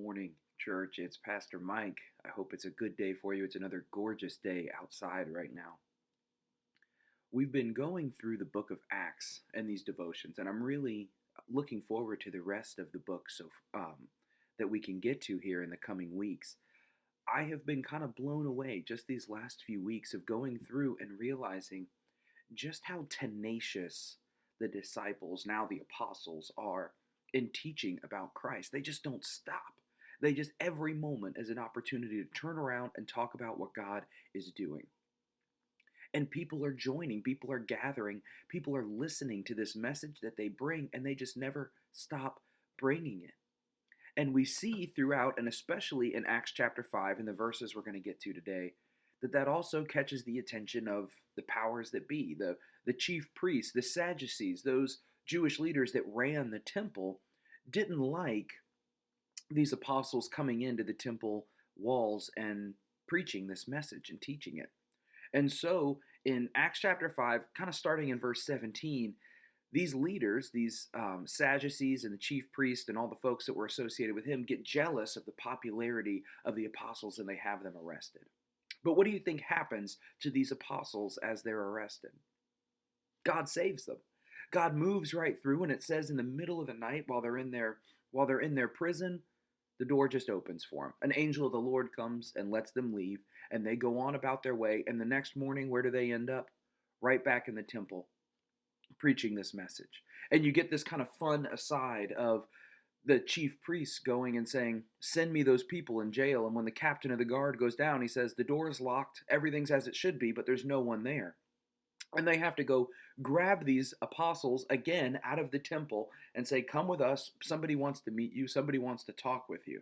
morning, church. It's Pastor Mike. I hope it's a good day for you. It's another gorgeous day outside right now. We've been going through the book of Acts and these devotions, and I'm really looking forward to the rest of the book that we can get to here in the coming weeks. I have been kind of blown away just these last few weeks of going through and realizing just how tenacious the disciples, now the apostles, are in teaching about Christ. They just don't stop. They just, every moment is an opportunity to turn around and talk about what God is doing. And people are joining, people are gathering, people are listening to this message that they bring, and they just never stop bringing it. And we see throughout, and especially in Acts chapter 5, and the verses we're going to get to today, that also catches the attention of the powers that be, the chief priests, the Sadducees, those Jewish leaders that ran the temple, didn't like these apostles coming into the temple walls and preaching this message and teaching it. And so in Acts chapter 5, kind of starting in verse 17, these leaders, these Sadducees and the chief priest and all the folks that were associated with him, get jealous of the popularity of the apostles and they have them arrested. But what do you think happens to these apostles as they're arrested? God saves them. God moves right through, and it says in the middle of the night while they're in their prison, the door just opens for them. An angel of the Lord comes and lets them leave, and they go on about their way. And the next morning, where do they end up? Right back in the temple, preaching this message. And you get this kind of fun aside of the chief priests going and saying, send me those people in jail. And when the captain of the guard goes down, he says, the door's locked, everything's as it should be, but there's no one there. And they have to go grab these apostles again out of the temple and say, come with us. Somebody wants to meet you. Somebody wants to talk with you.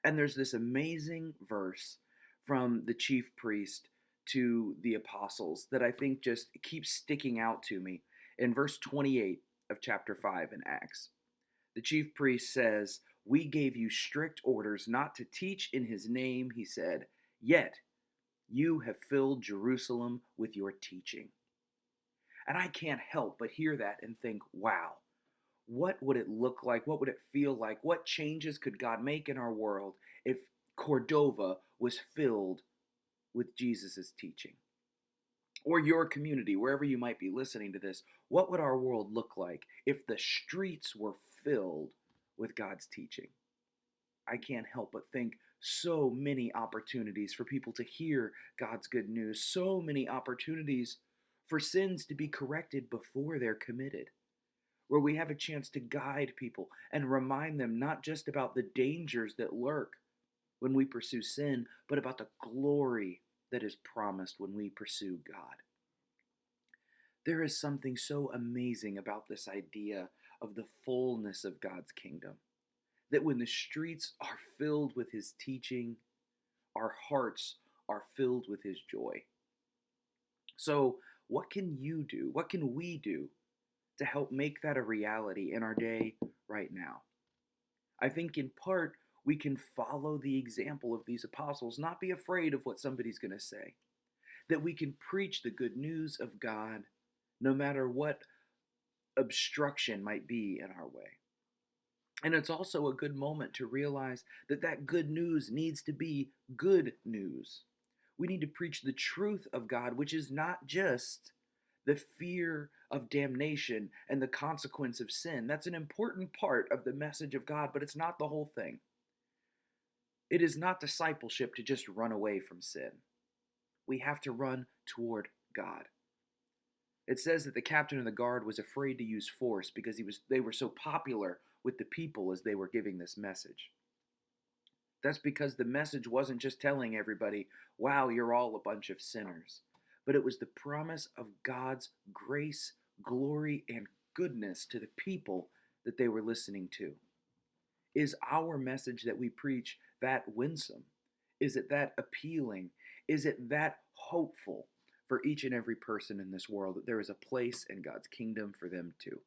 And there's this amazing verse from the chief priest to the apostles that I think just keeps sticking out to me. In verse 28 of chapter 5 in Acts, the chief priest says, we gave you strict orders not to teach in his name, he said, yet you have filled Jerusalem with your teaching. And I can't help but hear that and think, wow, what would it look like? What would it feel like? What changes could God make in our world if Cordova was filled with Jesus' teaching? Or your community, wherever you might be listening to this, what would our world look like if the streets were filled with God's teaching? I can't help but think so many opportunities for people to hear God's good news, so many opportunities for sins to be corrected before they're committed, where we have a chance to guide people and remind them not just about the dangers that lurk when we pursue sin, but about the glory that is promised when we pursue God. There is something so amazing about this idea of the fullness of God's kingdom, that when the streets are filled with his teaching, our hearts are filled with his joy. So what can you do? What can we do to help make that a reality in our day right now? I think in part we can follow the example of these apostles, not be afraid of what somebody's going to say, that we can preach the good news of God no matter what obstruction might be in our way. And it's also a good moment to realize that that good news needs to be good news. We need to preach the truth of God, which is not just the fear of damnation and the consequence of sin. That's an important part of the message of God, but it's not the whole thing. It is not discipleship to just run away from sin. We have to run toward God. It says that the captain of the guard was afraid to use force because they were so popular with the people as they were giving this message. That's because the message wasn't just telling everybody, wow, you're all a bunch of sinners, but it was the promise of God's grace, glory, and goodness to the people that they were listening to. Is our message that we preach that winsome? Is it that appealing? Is it that hopeful for each and every person in this world that there is a place in God's kingdom for them too?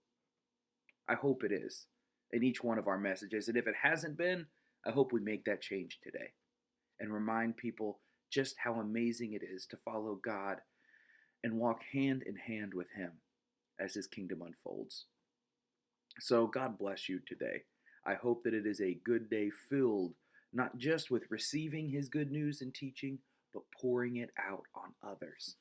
I hope it is in each one of our messages. And if it hasn't been, I hope we make that change today and remind people just how amazing it is to follow God and walk hand in hand with him as his kingdom unfolds. So God bless you today. I hope that it is a good day filled not just with receiving His good news and teaching, but pouring it out on others.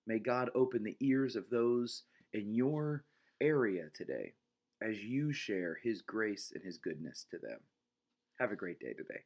May God open the ears of those in your area today as you share His grace and His goodness to them. Have a great day today.